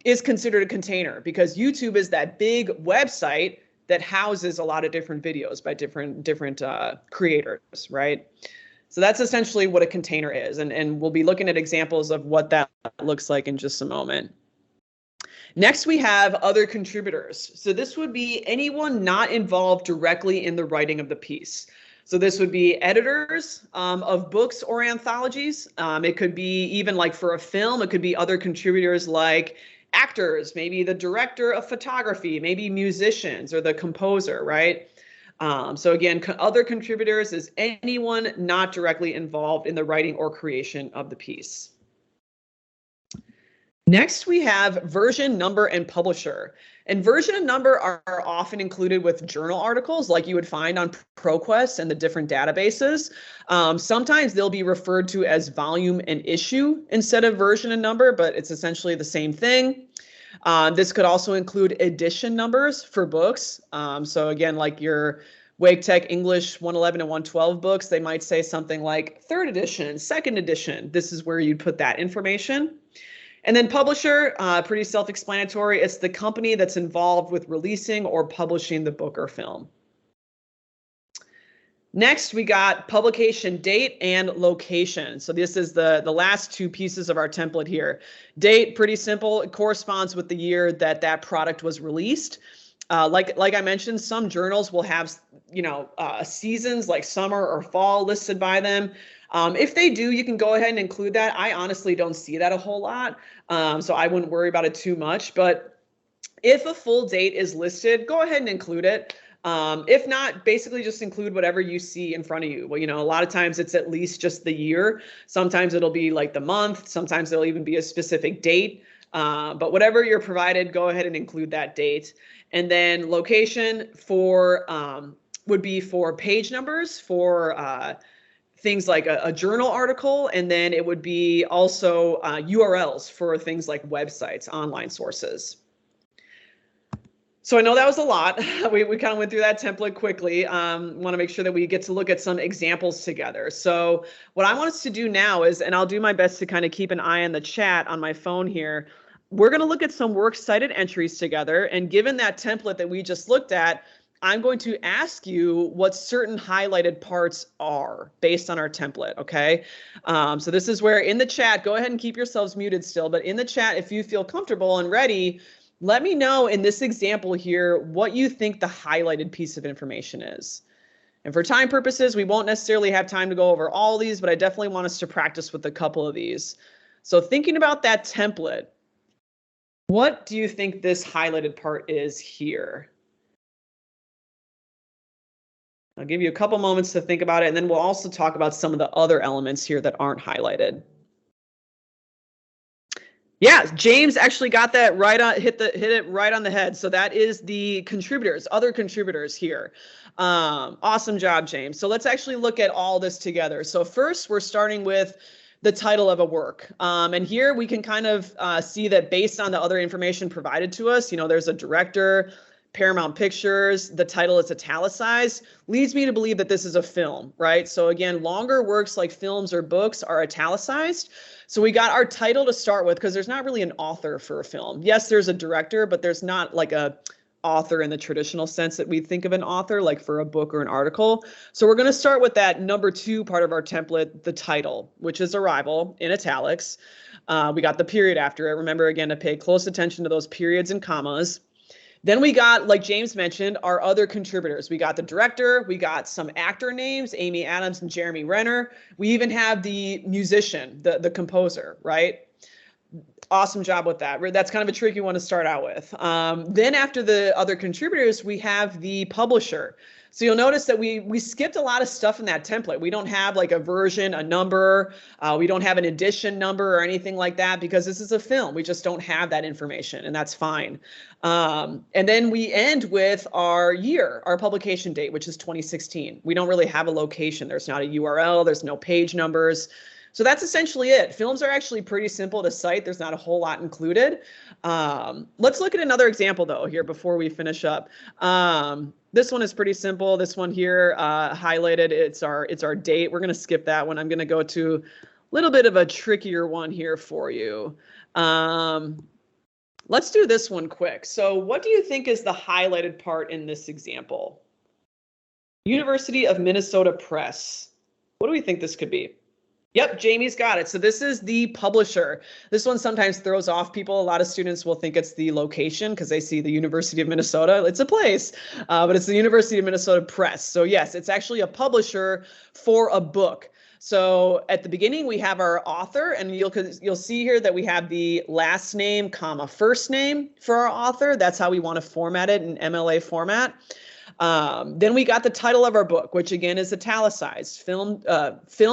is considered a container because YouTube is that big website that houses a lot of different videos by different creators, right? So that's essentially what a container is, and we'll be looking at examples of what that looks like in just a moment. Next, we have other contributors. So this would be anyone not involved directly in the writing of the piece. So this would be editors of books or anthologies. It could be even like for a film, it could be other contributors like actors, maybe the director of photography, maybe musicians or the composer, right? So again, other contributors is anyone not directly involved in the writing or creation of the piece. Next, we have version, number, and publisher. And version and number are often included with journal articles like you would find on ProQuest and the different databases. Sometimes they'll be referred to as volume and issue instead of version and number, but it's essentially the same thing. This could also include edition numbers for books. So again, like your Wake Tech English 111 and 112 books, they might say something like 3rd edition, 2nd edition. This is where you'd put that information. And then publisher, pretty self-explanatory. It's the company that's involved with releasing or publishing the book or film. Next, we got publication date and location. So this is the last two pieces of our template here. Date, pretty simple. It corresponds with the year that that product was released. Like I mentioned, some journals will have, seasons like summer or fall listed by them. If they do, you can go ahead and include that. I honestly don't see that a whole lot, so I wouldn't worry about it too much. But if a full date is listed, go ahead and include it. If not, basically just include whatever you see in front of you. Well, a lot of times it's at least just the year. Sometimes it'll be like the month. Sometimes it'll even be a specific date. But whatever you're provided, go ahead and include that date. And then location for would be for page numbers for things like a journal article. And then it would be also URLs for things like websites, online sources. So I know that was a lot. We kind of went through that template quickly. Want to make sure that we get to look at some examples together. So what I want us to do now is, and I'll do my best to kind of keep an eye on the chat on my phone here. We're going to look at some works cited entries together. And given that template that we just looked at, I'm going to ask you what certain highlighted parts are based on our template, okay? So this is where in the chat, go ahead and keep yourselves muted still, but in the chat, if you feel comfortable and ready, let me know in this example here what you think the highlighted piece of information is. And for time purposes, we won't necessarily have time to go over all these, but I definitely want us to practice with a couple of these. So thinking about that template, what do you think this highlighted part is here? I'll give you a couple moments to think about it, and then we'll also talk about some of the other elements here that aren't highlighted. Yeah, James actually got that right on, hit it right on the head. So that is the contributors, other contributors here. Awesome job, James. So let's actually look at all this together. So first, we're starting with the title of a work. And here we can kind of see that based on the other information provided to us, there's a director, Paramount Pictures, the title is italicized, leads me to believe that this is a film, right? So again, longer works like films or books are italicized. So we got our title to start with because there's not really an author for a film. Yes, there's a director, but there's not like a author in the traditional sense that we think of an author, like for a book or an article. So we're going to start with that number 2 part of our template, the title, which is Arrival in italics. We got the period after it. Remember, again, to pay close attention to those periods and commas. Then we got, like James mentioned, our other contributors. We got the director, we got some actor names, Amy Adams and Jeremy Renner. We even have the musician, the composer, right? Awesome job with that. That's kind of a tricky one to start out with. Then after the other contributors, we have the publisher. So you'll notice that we skipped a lot of stuff in that template. We don't have like a version, a number. We don't have an edition number or anything like that because this is a film. We just don't have that information, and that's fine. And then we end with our year, our publication date, which is 2016. We don't really have a location. There's not a URL. There's no page numbers. So that's essentially it. Films are actually pretty simple to cite. There's not a whole lot included. Let's look at another example though here before we finish up. This one is pretty simple. This one here highlighted, it's our date. We're gonna skip that one. I'm gonna go to a little bit of a trickier one here for you. Let's do this one quick. So what do you think is the highlighted part in this example? University of Minnesota Press. What do we think this could be? Yep, Jamie's got it. So this is the publisher. This one sometimes throws off people. A lot of students will think it's the location because they see the University of Minnesota. It's a place, but it's the University of Minnesota Press. So yes, it's actually a publisher for a book. So at the beginning, we have our author, and you'll see here that we have the last name, comma, first name for our author. That's how we want to format it in MLA format. Then we got the title of our book, which again is italicized. Film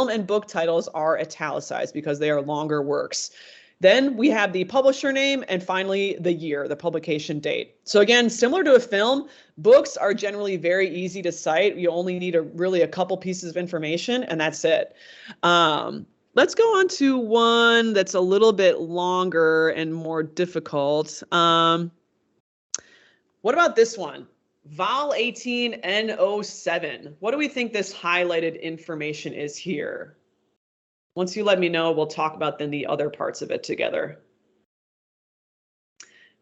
and book titles are italicized because they are longer works. Then we have the publisher name and finally the year, the publication date. So again, similar to a film, books are generally very easy to cite. You only need really a couple pieces of information and that's it. Let's go on to one that's a little bit longer and more difficult. What about this one? Vol 18 N07. What do we think this highlighted information is here? Once you let me know, we'll talk about then the other parts of it together.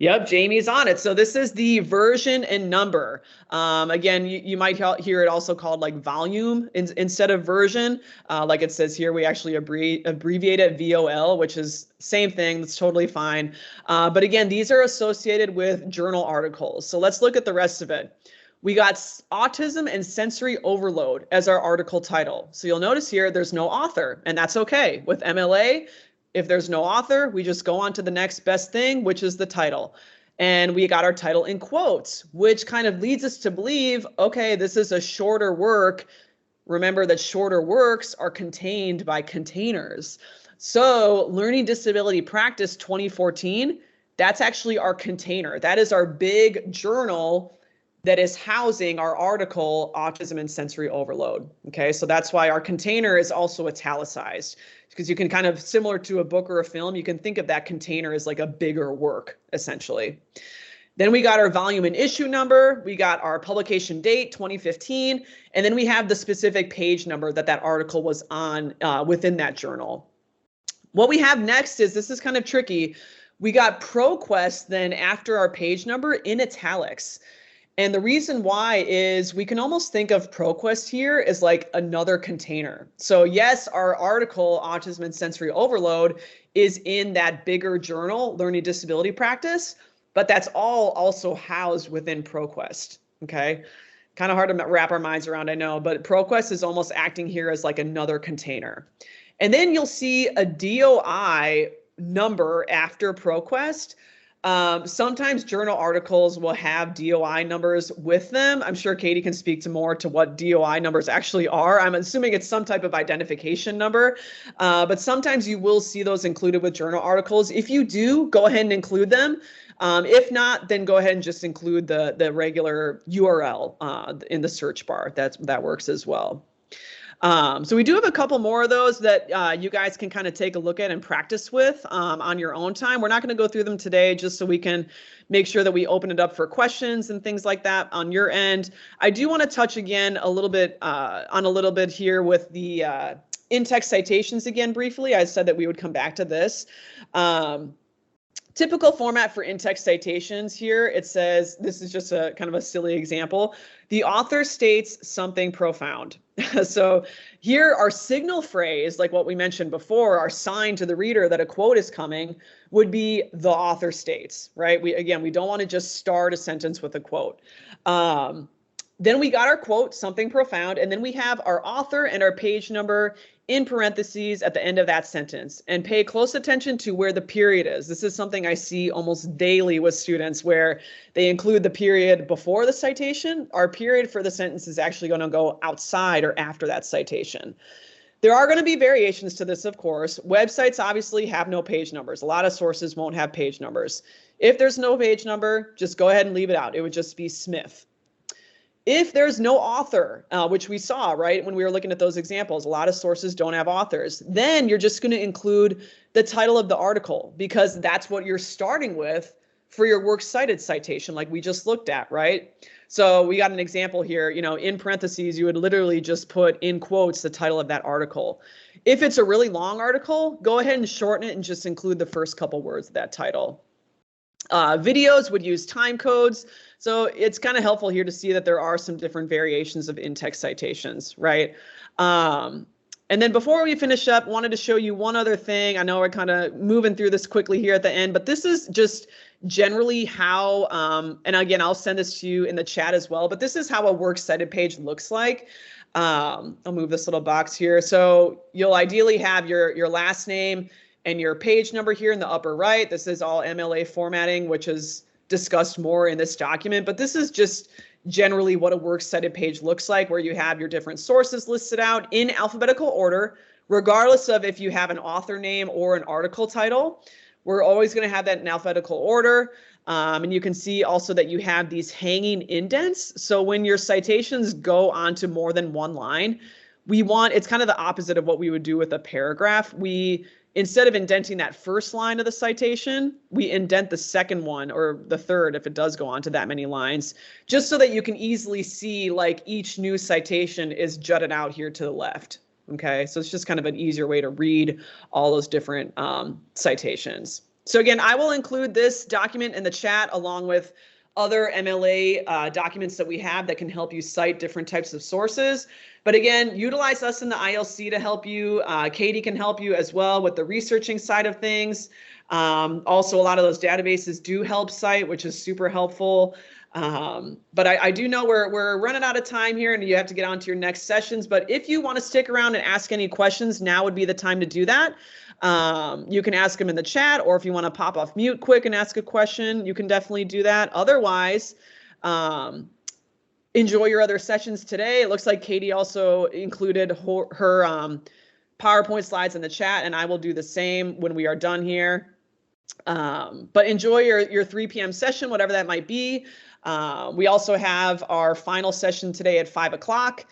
Yep, Jamie's on it. So this is the version and number. Again, you might hear it also called like volume instead of version. Like it says here, we actually abbreviate it VOL, which is same thing. That's totally fine. But again, these are associated with journal articles. So let's look at the rest of it. We got autism and sensory overload as our article title. So you'll notice here, there's no author, and that's okay. With MLA, if there's no author, we just go on to the next best thing, which is the title. And we got our title in quotes, which kind of leads us to believe, okay, this is a shorter work. Remember that shorter works are contained by containers. So Learning Disability Practice 2014, that's actually our container. That is our big journal that is housing our article, Autism and Sensory Overload. Okay, so that's why our container is also italicized, because you can kind of, similar to a book or a film, you can think of that container as like a bigger work, essentially. Then we got our volume and issue number, we got our publication date, 2015, and then we have the specific page number that that article was on within that journal. What we have next is, this is kind of tricky, we got ProQuest then after our page number in italics. And the reason why is we can almost think of ProQuest here as like another container. So yes, our article, Autism and Sensory Overload, is in that bigger journal, Learning Disability Practice, but that's all also housed within ProQuest, okay? Kind of hard to wrap our minds around, I know, but ProQuest is almost acting here as like another container. And then you'll see a DOI number after ProQuest. Sometimes journal articles will have DOI numbers with them. I'm sure Katie can speak to more to what DOI numbers actually are. I'm assuming it's some type of identification number, but sometimes you will see those included with journal articles. If you do, go ahead and include them. If not, then go ahead and just include the regular URL in the search bar. That works as well. So we do have a couple more of those that you guys can kind of take a look at and practice with on your own time. We're not going to go through them today, just so we can make sure that we open it up for questions and things like that on your end. I do want to touch again a little bit on a little bit here with the in-text citations again briefly. I said that we would come back to this. Typical format for in-text citations here, it says, this is just a kind of a silly example. The author states something profound. So here our signal phrase, like what we mentioned before, our sign to the reader that a quote is coming would be the author states, right? We don't want to just start a sentence with a quote. Then we got our quote, something profound, and then we have our author and our page number in parentheses at the end of that sentence. And pay close attention to where the period is. This is something I see almost daily with students where they include the period before the citation. Our period for the sentence is actually going to go outside or after that citation. There are going to be variations to this, of course. Websites obviously have no page numbers. A lot of sources won't have page numbers. If there's no page number, just go ahead and leave it out. It would just be Smith. If there's no author, which we saw, right, when we were looking at those examples, a lot of sources don't have authors, then you're just going to include the title of the article, because that's what you're starting with for your works cited citation, like we just looked at, right? So we got an example here, in parentheses, you would literally just put in quotes the title of that article. If it's a really long article, go ahead and shorten it and just include the first couple words of that title. Videos would use time codes. So it's kind of helpful here to see that there are some different variations of in-text citations, right? And then before we finish up, wanted to show you one other thing. I know we're kind of moving through this quickly here at the end, but this is just generally how, and again, I'll send this to you in the chat as well, but this is how a works cited page looks like. I'll move this little box here. So you'll ideally have your last name and your page number here in the upper right. This is all MLA formatting, which is discussed more in this document, but this is just generally what a works cited page looks like, where you have your different sources listed out in alphabetical order, regardless of if you have an author name or an article title. We're always going to have that in alphabetical order. And you can see also that you have these hanging indents. So when your citations go onto more than one line, it's kind of the opposite of what we would do with a paragraph. Instead of indenting that first line of the citation, we indent the second one or the third if it does go on to that many lines, just so that you can easily see like each new citation is jutted out here to the left. Okay, so it's just kind of an easier way to read all those different citations. So again, I will include this document in the chat along with other MLA documents that we have that can help you cite different types of sources. But again, utilize us in the ILC to help you. Katie can help you as well with the researching side of things. Also, a lot of those databases do help cite, which is super helpful. But I do know we're running out of time here and you have to get on to your next sessions. But if you want to stick around and ask any questions, now would be the time to do that. You can ask them in the chat, or if you want to pop off mute quick and ask a question, you can definitely do that. Otherwise, enjoy your other sessions today. It looks like Katie also included her PowerPoint slides in the chat, and I will do the same when we are done here. But enjoy your 3 p.m. session, whatever that might be. We also have our final session today at 5 o'clock.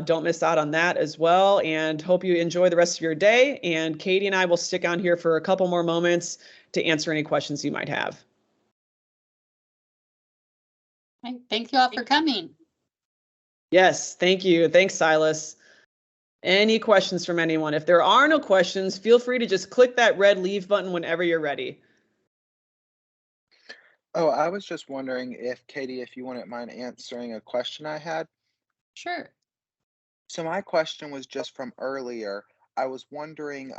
Don't miss out on that as well, and hope you enjoy the rest of your day. And Katie and I will stick on here for a couple more moments to answer any questions you might have. Okay, thank you all for coming. Yes, thank you. Thanks, Silas. Any questions from anyone? If there are no questions, feel free to just click that red leave button whenever you're ready. Oh, I was just wondering if, Katie, if you wouldn't mind answering a question I had. Sure. So my question was just from earlier. I was wondering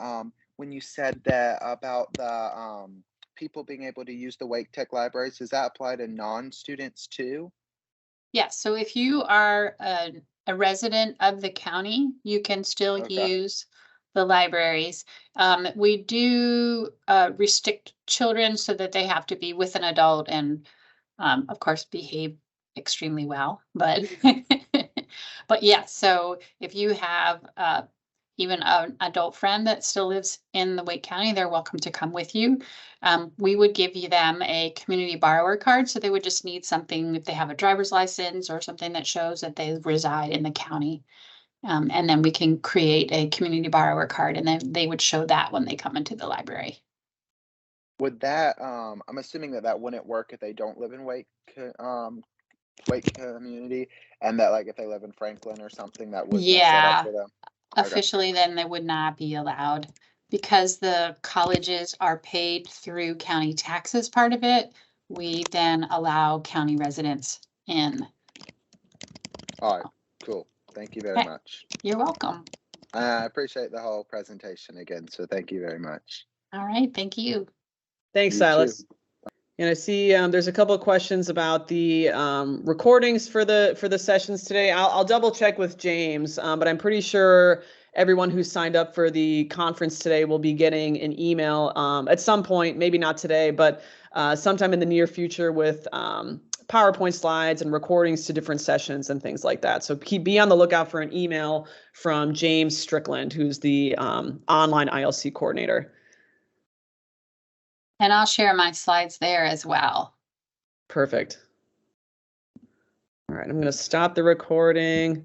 when you said that about the people being able to use the Wake Tech libraries, does that apply to non-students too? Yes, so if you are a resident of the county, you can still Okay. use the libraries. We do restrict children so that they have to be with an adult and, of course, behave extremely well. But but yeah, so if you have even an adult friend that still lives in the Wake County, they're welcome to come with you. We would give you them a community borrower card, so they would just need something if they have a driver's license or something that shows that they reside in the county. And then we can create a community borrower card, and then they would show that when they come into the library. Would that I'm assuming that that wouldn't work if they don't live in Wake community, and that like if they live in Franklin or something, that wouldn't set Yeah, up for them. Okay. officially then they would not be allowed because the colleges are paid through county taxes part of it. We then allow county residents in. All right, cool. Thank you very Okay. much. You're welcome. I appreciate the whole presentation again, so thank you very much. All right, thank you. Thanks, You Silas. too. And I see there's a couple of questions about the recordings for the sessions today. I'll double check with James, but I'm pretty sure everyone who signed up for the conference today will be getting an email at some point, maybe not today, but sometime in the near future with PowerPoint slides and recordings to different sessions and things like that. So be on the lookout for an email from James Strickland, who's the online ILC coordinator. And I'll share my slides there as well. Perfect. All right, I'm going to stop the recording.